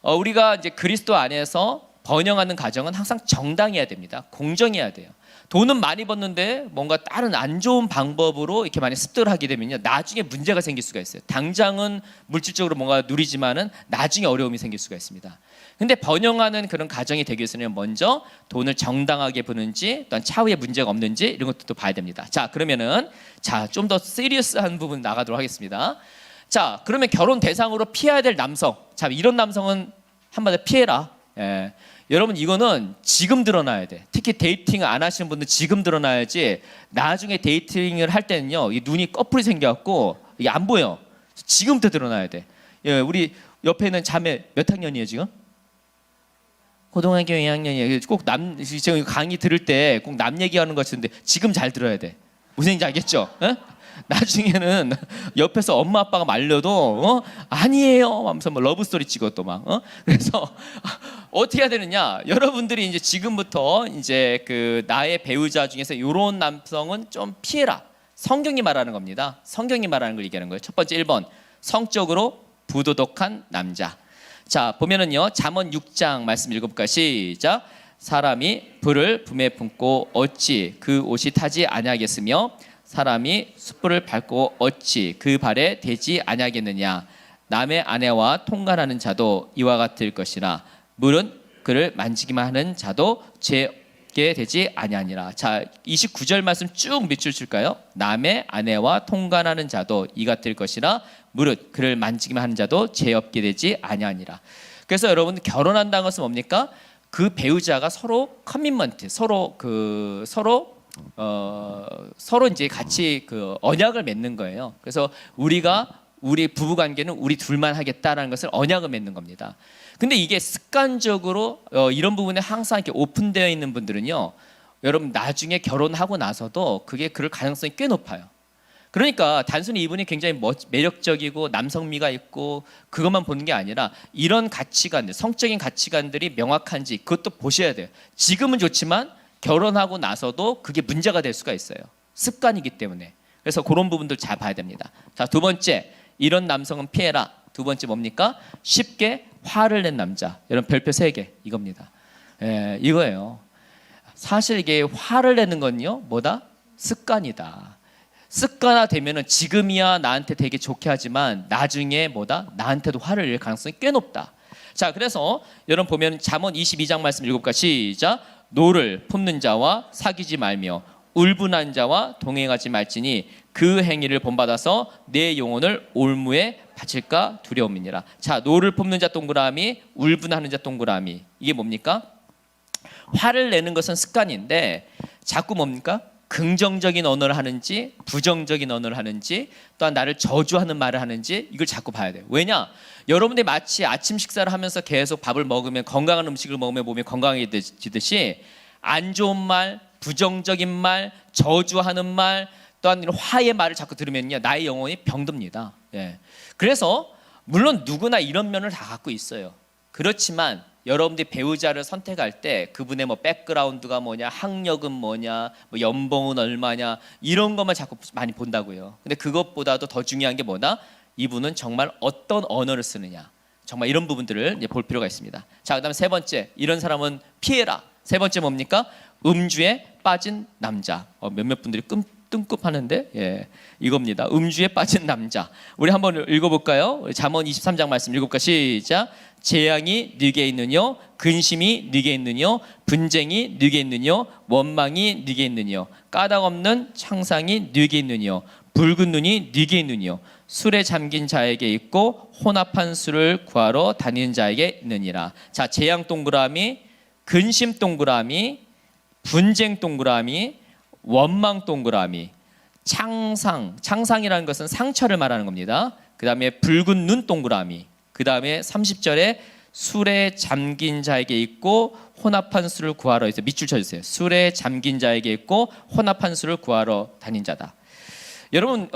우리가 이제 그리스도 안에서 번영하는 가정은 항상 정당해야 됩니다. 공정해야 돼요. 돈은 많이 벌는데 뭔가 다른 안 좋은 방법으로 이렇게 많이 습득을 하게 되면요, 나중에 문제가 생길 수가 있어요. 당장은 물질적으로 뭔가 누리지만은 나중에 어려움이 생길 수가 있습니다. 근데 번영하는 그런 가정이 되기 위해서는 먼저 돈을 정당하게 버는지, 또한 차후에 문제가 없는지 이런 것도 봐야 됩니다. 자, 그러면은 좀 더 시리어스한 부분 나가도록 하겠습니다. 자, 그러면 결혼 대상으로 피해야 될 남성, 자, 이런 남성은 한마디로 피해라. 예. 여러분, 이거는 지금 드러나야 돼. 특히 데이팅을 안 하시는 분들 지금 드러나야지, 나중에 데이팅을 할 때는요, 이 눈이 꺼풀이 생겨갖고 이게 안 보여. 지금부터 드러나야 돼. 예, 우리 옆에 있는 자매 몇 학년이에요 지금? 고등학교 2학년이에요. 꼭 지금 강의 들을 때 꼭 남 얘기하는 것 같은데 지금 잘 들어야 돼. 무슨 얘기인지 알겠죠? 에? 나중에는 옆에서 엄마 아빠가 말려도 아니에요 하면서 뭐 러브스토리 찍어 또 막. 그래서 어떻게 해야 되느냐? 여러분들이 이제 지금부터 이제 그 나의 배우자 중에서 이런 남성은 좀 피해라. 성경이 말하는 겁니다. 성경이 말하는 걸 얘기하는 거예요. 첫 번째 1번, 성적으로 부도덕한 남자. 자, 보면은요, 잠언 6장 말씀 읽어볼까? 시작. 사람이 불을 품에 품고 어찌 그 옷이 타지 아니하겠으며 사람이 숯불을 밟고 어찌 그 발에 대지 아니하겠느냐. 남의 아내와 통관하는 자도 이와 같을 것이라. 물은 그를 만지기만 하는 자도 죄게 되지 아니하니라. 자, 29절 말씀 쭉 밑줄 칠까요? 남의 아내와 통관하는 자도 이 같을 것이라. 무릇 그를 만지기만 하는 자도 죄 없게 되지 아니하니라. 그래서 여러분, 결혼한다는 것은 뭡니까? 그 배우자가 서로 커미먼트, 서로 이제 같이 그 언약을 맺는 거예요. 그래서 우리 부부 관계는 우리 둘만 하겠다라는 것을 언약을 맺는 겁니다. 근데 이게 습관적으로 이런 부분에 항상 이렇게 오픈되어 있는 분들은요, 여러분 나중에 결혼하고 나서도 그럴 가능성이 꽤 높아요. 그러니까 단순히 이분이 굉장히 매력적이고 남성미가 있고 그것만 보는 게 아니라 이런 가치관들, 성적인 가치관들이 명확한지 그것도 보셔야 돼요. 지금은 좋지만 결혼하고 나서도 그게 문제가 될 수가 있어요. 습관이기 때문에. 그래서 그런 부분들 잘 봐야 됩니다. 자, 두 번째, 이런 남성은 피해라. 두 번째 뭡니까? 쉽게 화를 낸 남자. 여러분, 별표 3개 이겁니다. 이거예요. 사실 이게 화를 내는 건요, 뭐다? 습관이다. 습관화 되면은 지금이야 나한테 되게 좋게 하지만 나중에 뭐다? 나한테도 화를 낼 가능성이 꽤 높다. 자, 그래서 여러분 보면 잠언 22장 말씀 읽어볼까? 시작. 노를 품는 자와 사귀지 말며 울분한 자와 동행하지 말지니 그 행위를 본받아서 내 영혼을 올무에 바칠까 두려움이니라. 자, 노를 품는 자 동그라미, 울분하는 자 동그라미. 이게 뭡니까? 화를 내는 것은 습관인데 자꾸 뭡니까? 긍정적인 언어를 하는지 부정적인 언어를 하는지 또한 나를 저주하는 말을 하는지 이걸 자꾸 봐야 돼요. 왜냐? 여러분들이 마치 아침 식사를 하면서 계속 밥을 먹으면 건강한 음식을 먹으면 몸이 건강해지듯이 안 좋은 말, 부정적인 말, 저주하는 말 또한 화의 말을 자꾸 들으면요 나의 영혼이 병듭니다. 예. 그래서 물론 누구나 이런 면을 다 갖고 있어요. 그렇지만 여러분들이 배우자를 선택할 때 그분의 뭐 백그라운드가 뭐냐, 학력은 뭐냐, 뭐 연봉은 얼마냐 이런 것만 자꾸 많이 본다고요. 근데 그것보다도 더 중요한 게 뭐다? 이분은 정말 어떤 언어를 쓰느냐, 정말 이런 부분들을 이제 볼 필요가 있습니다. 자, 그다음에 세 번째, 이런 사람은 피해라. 세 번째 뭡니까? 음주에 빠진 남자. 몇몇 분들이 뜬금하는데 예, 이겁니다. 음주에 빠진 남자. 우리 한번 읽어볼까요? 잠언 23장 말씀 읽어볼까? 시작. 재앙이 네게 있느뇨, 근심이 네게 있느뇨, 분쟁이 네게 있느뇨, 원망이 네게 있느뇨, 까닭 없는 창상이 네게 있느뇨, 붉은 눈이 네게 있느뇨, 술에 잠긴 자에게 있고 혼합한 술을 구하러 다니는 자에게 있느니라. 자, 재앙 동그라미, 근심 동그라미, 분쟁 동그라미, 원망 동그라미, 창상이라는 것은 상처를 말하는 겁니다. 그 다음에 붉은 눈 동그라미, 그 다음에 30절에 술에 잠긴 자에게 있고 혼합한 술을 구하러 해서 밑줄 쳐주세요. 술에 잠긴 자에게 있고 혼합한 술을 구하러 다닌 자다. 여러분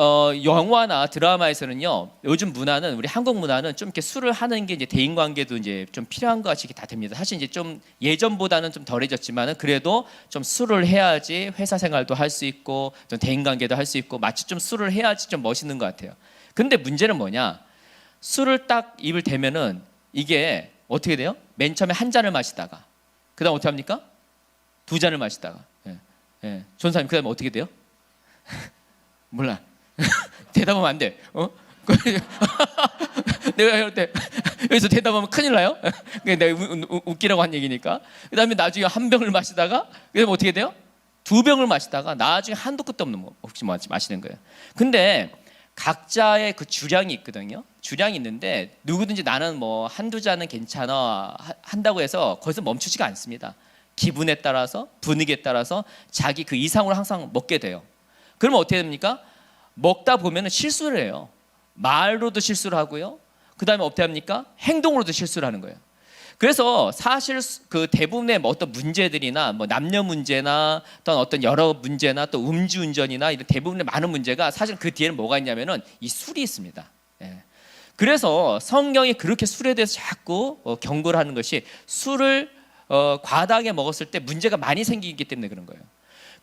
영화나 드라마에서는요 요즘 문화는 우리 한국 문화는 좀 이렇게 술을 하는 게 이제 대인 관계도 이제 좀 필요한 것 같이 다 됩니다. 사실 이제 좀 예전보다는 좀 덜해졌지만은 그래도 좀 술을 해야지 회사 생활도 할 수 있고 좀 대인 관계도 할 수 있고 마치 좀 술을 해야지 좀 멋있는 것 같아요. 근데 문제는 뭐냐? 술을 딱 입을 대면은 이게 어떻게 돼요? 맨 처음에 한 잔을 마시다가 그다음 어떻게 합니까? 두 잔을 마시다가 전사님 그다음에 어떻게 돼요? 몰라. 대답하면 안 돼. 내가 이럴 때 여기서 대답하면 큰일 나요. 내가 웃기라고 한 얘기니까. 그다음에 나중에 한 병을 마시다가 그다음에 어떻게 돼요? 두 병을 마시다가 나중에 한도 끝도 없는 혹시 마시는 거예요. 근데 각자의 그 주량이 있거든요. 주량이 있는데 누구든지 나는 뭐 한두 잔은 괜찮아 한다고 해서 거기서 멈추지가 않습니다. 기분에 따라서 분위기에 따라서 자기 그 이상으로 항상 먹게 돼요. 그러면 어떻게 됩니까? 먹다 보면 실수를 해요. 말로도 실수를 하고요. 그 다음에 어떻게 합니까? 행동으로도 실수를 하는 거예요. 그래서 사실 그 대부분의 뭐 어떤 문제들이나 뭐 남녀 문제나 또는 어떤 여러 문제나 또 음주운전이나 이런 대부분의 많은 문제가 사실 그 뒤에는 뭐가 있냐면은 이 술이 있습니다. 예. 그래서 성경이 그렇게 술에 대해서 자꾸 경고를 하는 것이 술을 과다하게 먹었을 때 문제가 많이 생기기 때문에 그런 거예요.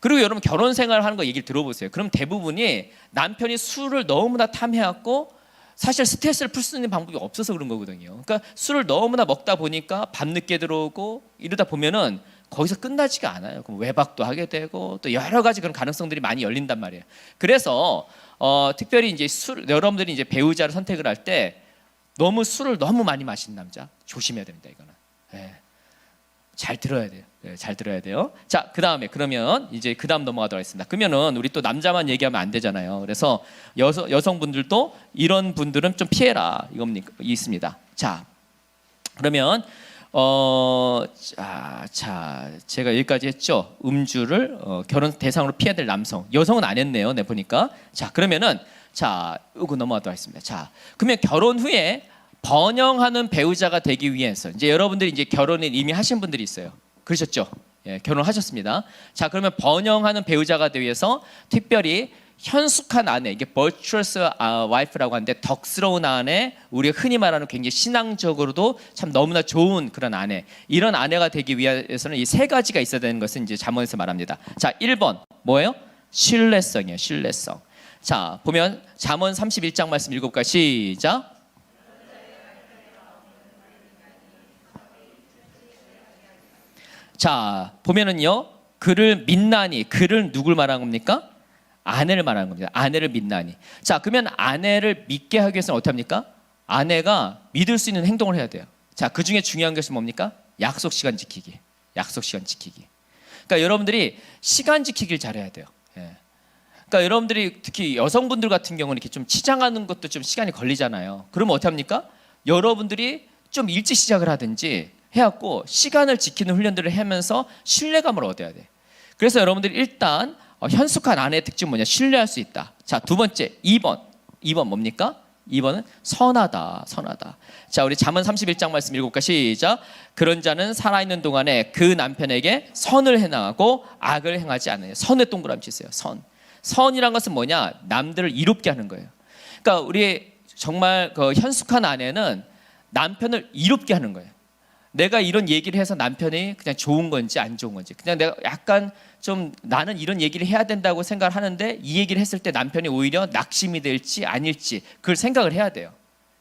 그리고 여러분 결혼 생활을 하는 거 얘기를 들어보세요. 그럼 대부분이 남편이 술을 너무나 탐해갖고 사실 스트레스를 풀 수 있는 방법이 없어서 그런 거거든요. 그러니까 술을 너무나 먹다 보니까 밤늦게 들어오고 이러다 보면은 거기서 끝나지가 않아요. 그럼 외박도 하게 되고 또 여러 가지 그런 가능성들이 많이 열린단 말이에요. 그래서 특별히 이제 여러분들이 이제 배우자를 선택을 할 때 너무 술을 너무 많이 마시는 남자 조심해야 됩니다. 이거는. 네. 잘 들어야 돼요. 네, 잘 들어야 돼요. 자, 그다음에 그러면 이제 그다음 넘어가도록 하겠습니다. 그러면은 우리 또 남자만 얘기하면 안 되잖아요. 그래서 여성분들도 이런 분들은 좀 피해라 이겁니까? 있습니다. 자, 그러면 자, 제가 여기까지 했죠. 음주를 결혼 대상으로 피해야 될 남성, 여성은 안 했네요. 네, 보니까. 자, 그러면은 자, 이거 넘어가도록 하겠습니다. 자, 그러면 결혼 후에 번영하는 배우자가 되기 위해서 이제 여러분들이 이제 결혼을 이미 하신 분들이 있어요. 그러셨죠? 예, 결혼하셨습니다. 자, 그러면 번영하는 배우자가 되기 위해서 특별히 현숙한 아내, 이게 virtuous wife라고 하는데 덕스러운 아내, 우리가 흔히 말하는 굉장히 신앙적으로도 참 너무나 좋은 그런 아내, 이런 아내가 되기 위해서는 이 세 가지가 있어야 되는 것은 이제 잠언에서 말합니다. 자, 1번 뭐예요? 신뢰성이에요. 신뢰성. 자, 보면 잠언 31장 말씀 읽어볼까요? 시작. 자, 보면은요, 그를 믿나니, 그를 누굴 말하는 겁니까? 아내를 말하는 겁니다. 아내를 믿나니. 자, 그러면 아내를 믿게 하기 위해서는 어떻게 합니까? 아내가 믿을 수 있는 행동을 해야 돼요. 자, 그 중에 중요한 것이 뭡니까? 약속 시간 지키기. 약속 시간 지키기. 그러니까 여러분들이 시간 지키길 잘해야 돼요. 예. 그러니까 여러분들이 특히 여성분들 같은 경우는 이렇게 좀 치장하는 것도 좀 시간이 걸리잖아요. 그러면 어떻게 합니까? 여러분들이 좀 일찍 시작을 하든지 해갖고 시간을 지키는 훈련들을 하면서 신뢰감을 얻어야 돼. 그래서 여러분들이 일단 현숙한 아내의 특징은 뭐냐? 신뢰할 수 있다. 자, 두 번째 2번 뭡니까? 2번은 선하다. 자, 우리 잠언 31장 말씀 읽어볼까? 시작. 그런 자는 살아있는 동안에 그 남편에게 선을 행하고 악을 행하지 않아요. 선에 동그라미 치세요. 선이란 것은 뭐냐? 남들을 이롭게 하는 거예요. 그러니까 우리 정말 그 현숙한 아내는 남편을 이롭게 하는 거예요. 내가 이런 얘기를 해서 남편이 그냥 좋은 건지 안 좋은 건지, 그냥 내가 약간 좀 나는 이런 얘기를 해야 된다고 생각을 하는데 이 얘기를 했을 때 남편이 오히려 낙심이 될지 아닐지 그걸 생각을 해야 돼요.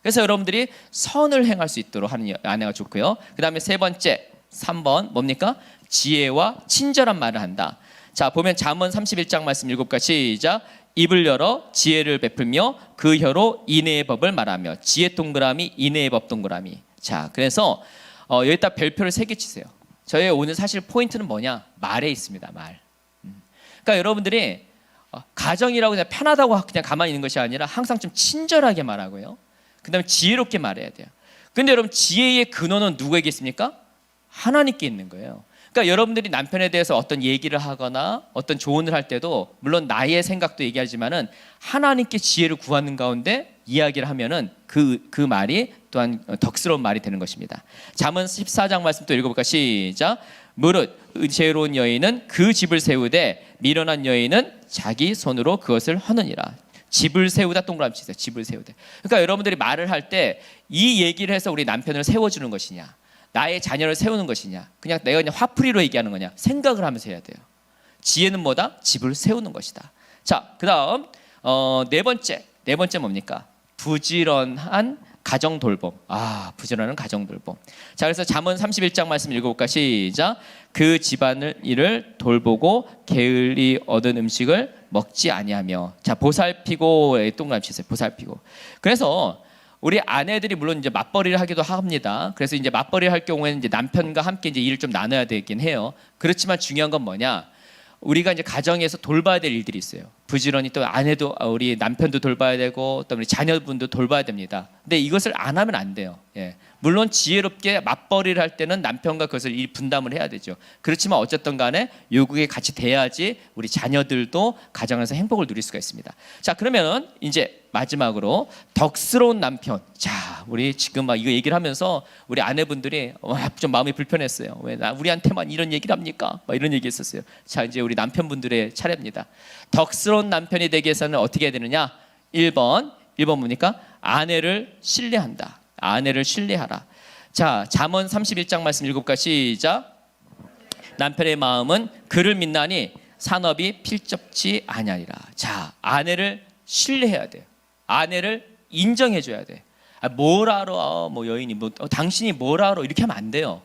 그래서 여러분들이 선을 행할 수 있도록 하는 아내가 좋고요. 그 다음에 세 번째 3번 뭡니까? 지혜와 친절한 말을 한다. 자, 보면 잠언 31장 말씀 읽어볼까? 시작. 입을 열어 지혜를 베풀며 그 혀로 인애의 법을 말하며. 지혜 동그라미, 인애의 법 동그라미. 자, 그래서 여기다 별표를 3개 치세요. 저의 오늘 사실 포인트는 뭐냐? 말에 있습니다. 말. 그러니까 여러분들이 가정이라고 그냥 편하다고 그냥 가만히 있는 것이 아니라 항상 좀 친절하게 말하고요. 그 다음에 지혜롭게 말해야 돼요. 근데 여러분 지혜의 근원은 누구에게 있습니까? 하나님께 있는 거예요. 그러니까 여러분들이 남편에 대해서 어떤 얘기를 하거나 어떤 조언을 할 때도 물론 나의 생각도 얘기하지만은 하나님께 지혜를 구하는 가운데 이야기를 하면은 그 말이 또한 덕스러운 말이 되는 것입니다. 잠언 14장 말씀 또 읽어볼까? 시작. 무릇 지혜로운 여인은 그 집을 세우되 미련한 여인은 자기 손으로 그것을 허느니라. 집을 세우다 동그라미 치세요. 집을 세우되. 그러니까 여러분들이 말을 할 때 이 얘기를 해서 우리 남편을 세워주는 것이냐, 나의 자녀를 세우는 것이냐, 그냥 내가 그냥 화풀이로 얘기하는 거냐, 생각을 하면서 해야 돼요. 지혜는 뭐다? 집을 세우는 것이다. 자, 그 다음 네 번째 뭡니까? 부지런한 가정 돌봄. 부지런한 가정 돌봄. 자, 그래서 잠언 31장 말씀 읽어볼까? 시작. 그 집안을 일을 돌보고 게을리 얻은 음식을 먹지 아니하며. 자, 보살피고 동그라미 치세요. 보살피고. 그래서 우리 아내들이 물론 이제 맞벌이를 하기도 합니다. 그래서 이제 맞벌이를 할 경우에는 이제 남편과 함께 이제 일을 좀 나눠야 되긴 해요. 그렇지만 중요한 건 뭐냐? 우리가 이제 가정에서 돌봐야 될 일들이 있어요. 부지런히 또 아내도 우리 남편도 돌봐야 되고 또 우리 자녀분도 돌봐야 됩니다. 근데 이것을 안 하면 안 돼요. 예. 물론 지혜롭게 맞벌이를 할 때는 남편과 그것을 분담을 해야 되죠. 그렇지만 어쨌든 간에 요구에 같이 돼야지 우리 자녀들도 가정에서 행복을 누릴 수가 있습니다. 자, 그러면 이제 마지막으로 덕스러운 남편. 자, 우리 지금 막 이거 얘기를 하면서 우리 아내분들이 좀 마음이 불편했어요. 왜 우리한테만 이런 얘기를 합니까? 막 이런 얘기 했었어요. 자, 이제 우리 남편분들의 차례입니다. 덕스러운 남편이 되기 위해서는 어떻게 해야 되느냐? 1번 뭡니까? 아내를 신뢰한다. 아내를 신뢰하라. 자, 잠언 31장 말씀 읽어볼까? 시작. 남편의 마음은 그를 믿나니 산업이 필적지 아니하리라. 자, 아내를 신뢰해야 돼요. 아내를 인정해줘야 돼. 뭘 알아? 뭐 여인이 당신이 뭘 알아? 이렇게 하면 안 돼요.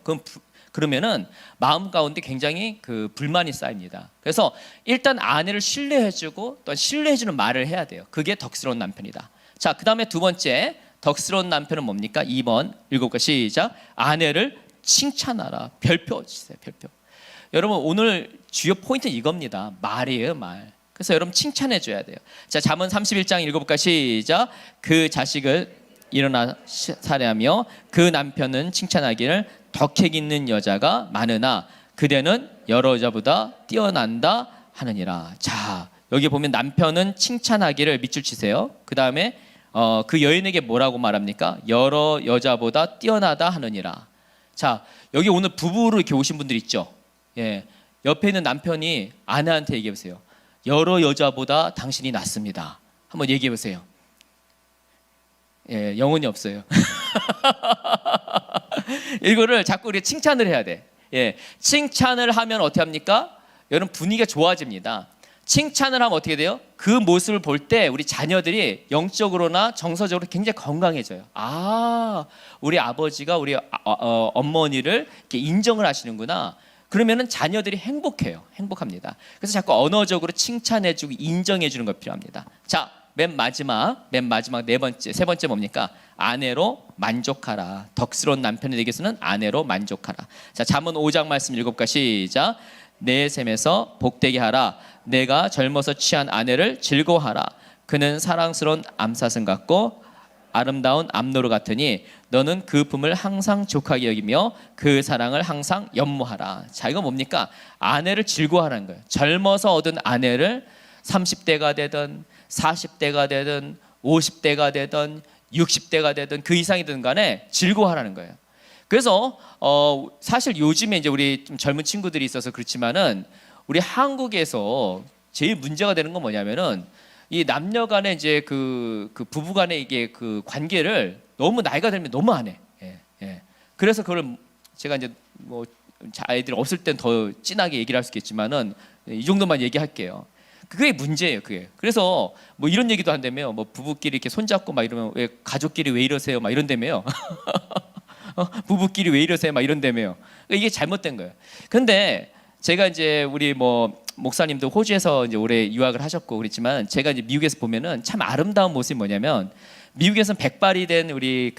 그러면은 마음 가운데 굉장히 그 불만이 쌓입니다. 그래서 일단 아내를 신뢰해주고 또 신뢰해주는 말을 해야 돼요. 그게 덕스러운 남편이다. 자, 그 다음에 두 번째 덕스러운 남편은 뭡니까? 2번 읽어볼까? 시작. 아내를 칭찬하라. 별표 주세요. 별표. 여러분 오늘 주요 포인트 이겁니다. 말이에요, 말. 그래서 여러분 칭찬해줘야 돼요. 자, 잠언 31장 읽어볼까? 시작. 그 자식을 일어나 살해하며 그 남편은 칭찬하기를 덕책 있는 여자가 많으나 그대는 여러 여자보다 뛰어난다 하느니라. 자, 여기 보면 남편은 칭찬하기를 밑줄 치세요. 그 다음에 그 여인에게 뭐라고 말합니까? 여러 여자보다 뛰어나다 하느니라. 자, 여기 오늘 부부로 이렇게 오신 분들 있죠? 예, 옆에 있는 남편이 아내한테 얘기해 보세요. 여러 여자보다 당신이 낫습니다. 한번 얘기해 보세요. 예, 영혼이 없어요. 이거를 자꾸 우리 칭찬을 해야 돼. 예, 칭찬을 하면 어떻게 합니까? 여러분 분위기가 좋아집니다. 칭찬을 하면 어떻게 돼요? 그 모습을 볼 때 우리 자녀들이 영적으로나 정서적으로 굉장히 건강해져요. 우리 아버지가 우리 어머니를 이렇게 인정을 하시는구나. 그러면은 자녀들이 행복해요. 행복합니다. 그래서 자꾸 언어적으로 칭찬해주고 인정해주는 것 필요합니다. 자, 맨 마지막 세 번째 뭡니까? 아내로 만족하라. 덕스러운 남편이 되기 위해서는 아내로 만족하라. 자, 잠언 5장 말씀 읽어볼까? 시작. 내 셈에서 복되게 하라. 내가 젊어서 취한 아내를 즐거워하라. 그는 사랑스러운 암사슴 같고 아름다운 암노루 같으니 너는 그 품을 항상 족하게 여기며 그 사랑을 항상 연모하라. 자, 이거 뭡니까? 아내를 즐거워하라는 거예요. 젊어서 얻은 아내를 30대가 되든 40대가 되든 50대가 되든 60대가 되든 그 이상이든 간에 즐거워하라는 거예요. 그래서 사실 요즘에 이제 우리 좀 젊은 친구들이 있어서 그렇지만은 우리 한국에서 제일 문제가 되는 건 뭐냐면은 이 남녀간의 이제 그 부부간의 이게 그 관계를 너무 나이가 들면 너무 안 해. 예. 그래서 그걸 제가 이제 뭐 아이들 없을 땐 더 진하게 얘기를 할 수 있겠지만은 이 정도만 얘기할게요. 그게 문제예요, 그게. 그래서 뭐 이런 얘기도 한다며요. 뭐 부부끼리 이렇게 손잡고 막 이러면 왜 가족끼리 왜 이러세요? 막 이런다며요. 부부끼리 왜 이러세요? 막 이런다며요. 이게 잘못된 거예요. 근데 제가 이제 우리 뭐 목사님도 호주에서 이제 오래 유학을 하셨고 그랬지만 제가 이제 미국에서 보면은 참 아름다운 모습이 뭐냐면 미국에서는 백발이 된 우리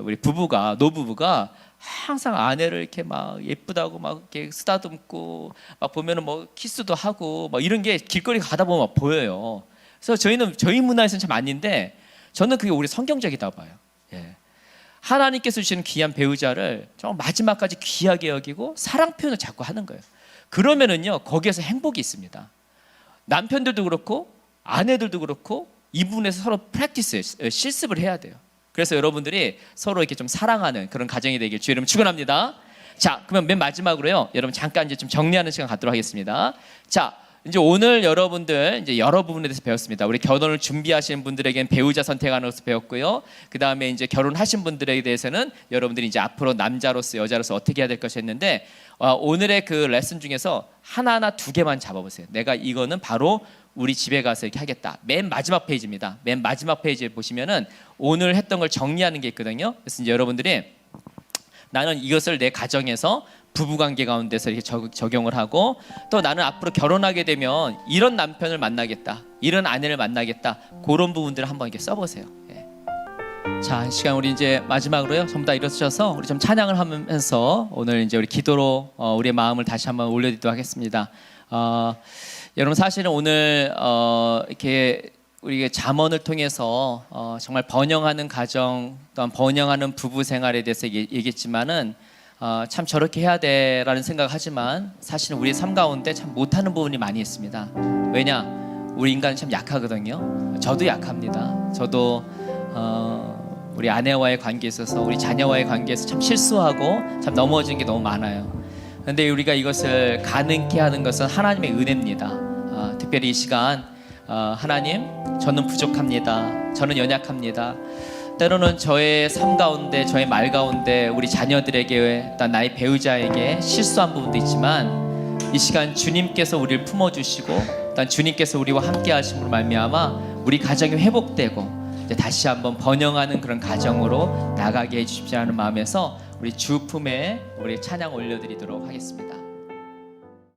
우리 부부가 노부부가 항상 아내를 이렇게 막 예쁘다고 막 이렇게 쓰다듬고 막 보면은 뭐 키스도 하고 막 이런 게 길거리 가다 보면 막 보여요. 그래서 저희 문화에서는 참 아닌데 저는 그게 우리 성경적이다 봐요. 예. 하나님께서 주시는 귀한 배우자를 정말 마지막까지 귀하게 여기고 사랑 표현을 자꾸 하는 거예요. 그러면은요 거기에서 행복이 있습니다. 남편들도 그렇고 아내들도 그렇고 이 부분에서 서로 실습을 해야 돼요. 그래서 여러분들이 서로 이렇게 좀 사랑하는 그런 가정이 되길 주의 이름 축원합니다. 자, 그러면 맨 마지막으로요 여러분 잠깐 이제 좀 정리하는 시간 갖도록 하겠습니다. 자, 이제 오늘 여러분들 이제 여러 부분에 대해서 배웠습니다. 우리 결혼을 준비하시는 분들에게는 배우자 선택하는 것을 배웠고요. 그 다음에 이제 결혼하신 분들에 대해서는 여러분들이 이제 앞으로 남자로서 여자로서 어떻게 해야 될 것이 했는데 오늘의 그 레슨 중에서 하나하나 2개만 잡아보세요. 내가 이거는 바로 우리 집에 가서 이렇게 하겠다. 맨 마지막 페이지입니다. 맨 마지막 페이지에 보시면은 오늘 했던 걸 정리하는 게 있거든요. 그래서 이제 여러분들이 나는 이것을 내 가정에서 부부관계 가운데서 이렇게 적용을 하고 또 나는 앞으로 결혼하게 되면 이런 남편을 만나겠다, 이런 아내를 만나겠다, 그런 부분들을 한번 이렇게 써보세요. 예. 자, 이 시간 우리 이제 마지막으로요 전부 다 일어서셔서 우리 좀 찬양을 하면서 오늘 이제 우리 기도로 우리의 마음을 다시 한번 올려드리도록 하겠습니다. 여러분 사실은 오늘 이렇게 우리 잠언을 통해서 정말 번영하는 가정 또한 번영하는 부부 생활에 대해서 얘기했지만은 참 저렇게 해야 돼라는 생각을 하지만 사실은 우리의 삶 가운데 참 못하는 부분이 많이 있습니다. 왜냐? 우리 인간은 참 약하거든요. 저도 약합니다. 저도 우리 아내와의 관계에 있어서 우리 자녀와의 관계에서 참 실수하고 참 넘어지는 게 너무 많아요. 그런데 우리가 이것을 가능케 하는 것은 하나님의 은혜입니다. 특별히 이 시간 하나님, 저는 부족합니다. 저는 연약합니다. 때로는 저의 삶 가운데, 저의 말 가운데 우리 자녀들에게, 또 나의 배우자에게 실수한 부분도 있지만 이 시간 주님께서 우리를 품어주시고 또 주님께서 우리와 함께 하심으로 말미암아 우리 가정이 회복되고 이제 다시 한번 번영하는 그런 가정으로 나가게 해주십시오 하는 마음에서 우리 주 품에 우리 찬양 올려드리도록 하겠습니다.